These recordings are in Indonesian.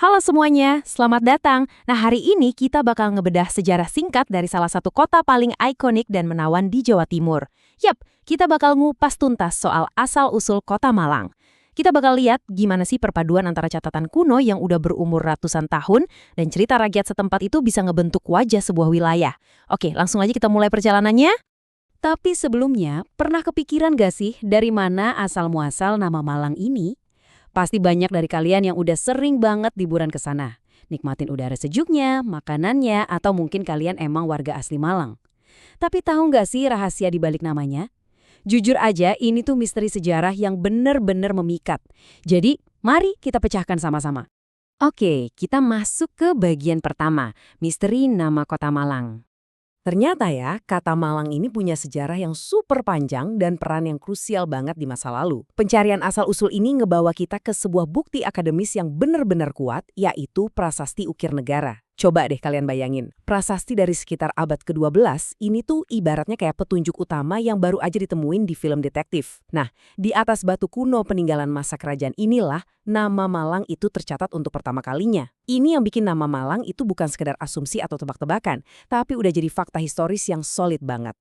Halo semuanya, selamat datang. Nah, hari ini kita bakal ngebedah sejarah singkat dari salah satu kota paling ikonik dan menawan di Jawa Timur. Yap, kita bakal ngupas tuntas soal asal-usul kota Malang. Kita bakal lihat gimana sih perpaduan antara catatan kuno yang udah berumur ratusan tahun dan cerita rakyat setempat itu bisa ngebentuk wajah sebuah wilayah. Oke, langsung aja kita mulai perjalanannya. Tapi sebelumnya, pernah kepikiran gak sih dari mana asal-muasal nama Malang ini? Pasti banyak dari kalian yang udah sering banget liburan ke sana. Nikmatin udara sejuknya, makanannya, atau mungkin kalian emang warga asli Malang. Tapi tahu nggak sih rahasia di balik namanya? Jujur aja, ini tuh misteri sejarah yang bener-bener memikat. Jadi, mari kita pecahkan sama-sama. Oke, kita masuk ke bagian pertama, misteri nama kota Malang. Ternyata ya, kata Malang ini punya sejarah yang super panjang dan peran yang krusial banget di masa lalu. Pencarian asal-usul ini ngebawa kita ke sebuah bukti akademis yang benar-benar kuat, yaitu Prasasti Ukir Negara. Coba deh kalian bayangin, prasasti dari sekitar abad ke-12 ini tuh ibaratnya kayak petunjuk utama yang baru aja ditemuin di film detektif. Nah, di atas batu kuno peninggalan masa kerajaan inilah nama Malang itu tercatat untuk pertama kalinya. Ini yang bikin nama Malang itu bukan sekedar asumsi atau tebak-tebakan, tapi udah jadi fakta historis yang solid banget.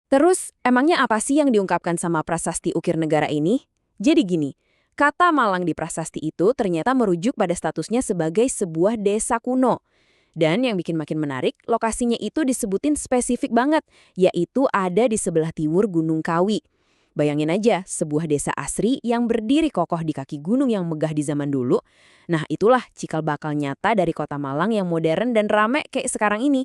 Terus, emangnya apa sih yang diungkapkan sama Prasasti Ukir Negara ini? Jadi gini, kata Malang di prasasti itu ternyata merujuk pada statusnya sebagai sebuah desa kuno. Dan yang bikin makin menarik, lokasinya itu disebutin spesifik banget, yaitu ada di sebelah timur Gunung Kawi. Bayangin aja, sebuah desa asri yang berdiri kokoh di kaki gunung yang megah di zaman dulu. Nah, itulah cikal bakal nyata dari kota Malang yang modern dan rame kayak sekarang ini.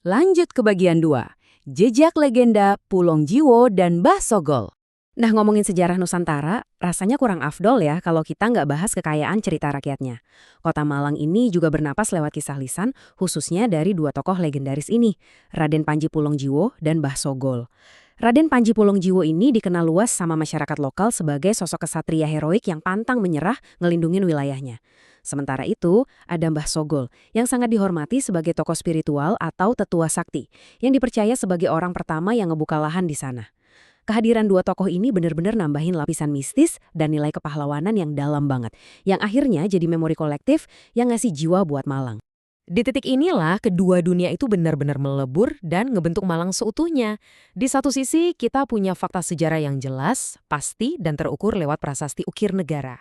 Lanjut ke bagian 2, jejak legenda Pulong Jiwo dan Mbah Sogol. Nah, ngomongin sejarah Nusantara, rasanya kurang afdol ya kalau kita nggak bahas kekayaan cerita rakyatnya. Kota Malang ini juga bernapas lewat kisah lisan, khususnya dari dua tokoh legendaris ini, Raden Panji Pulongjiwo dan Mbah Sogol. Raden Panji Pulongjiwo ini dikenal luas sama masyarakat lokal sebagai sosok kesatria heroik yang pantang menyerah ngelindungin wilayahnya. Sementara itu, ada Mbah Sogol yang sangat dihormati sebagai tokoh spiritual atau tetua sakti, yang dipercaya sebagai orang pertama yang ngebuka lahan di sana. Kehadiran dua tokoh ini benar-benar nambahin lapisan mistis dan nilai kepahlawanan yang dalam banget, yang akhirnya jadi memori kolektif yang ngasih jiwa buat Malang. Di titik inilah kedua dunia itu benar-benar melebur dan ngebentuk Malang seutuhnya. Di satu sisi kita punya fakta sejarah yang jelas, pasti, dan terukur lewat prasasti Ukir Negara.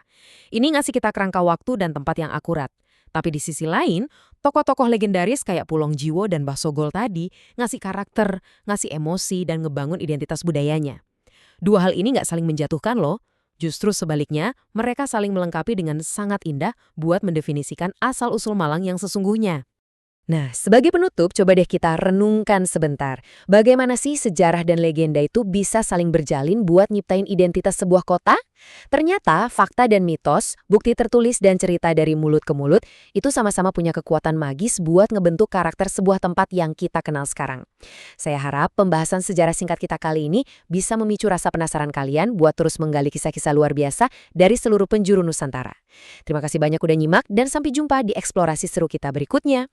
Ini ngasih kita kerangka waktu dan tempat yang akurat. Tapi di sisi lain, tokoh-tokoh legendaris kayak Pulongjiwo dan Mbah Sogol tadi ngasih karakter, ngasih emosi, dan ngebangun identitas budayanya. Dua hal ini nggak saling menjatuhkan loh. Justru sebaliknya, mereka saling melengkapi dengan sangat indah buat mendefinisikan asal-usul Malang yang sesungguhnya. Nah, sebagai penutup, coba deh kita renungkan sebentar. Bagaimana sih sejarah dan legenda itu bisa saling berjalin buat nyiptain identitas sebuah kota? Ternyata, fakta dan mitos, bukti tertulis dan cerita dari mulut ke mulut, itu sama-sama punya kekuatan magis buat ngebentuk karakter sebuah tempat yang kita kenal sekarang. Saya harap pembahasan sejarah singkat kita kali ini bisa memicu rasa penasaran kalian buat terus menggali kisah-kisah luar biasa dari seluruh penjuru Nusantara. Terima kasih banyak udah nyimak dan sampai jumpa di eksplorasi seru kita berikutnya.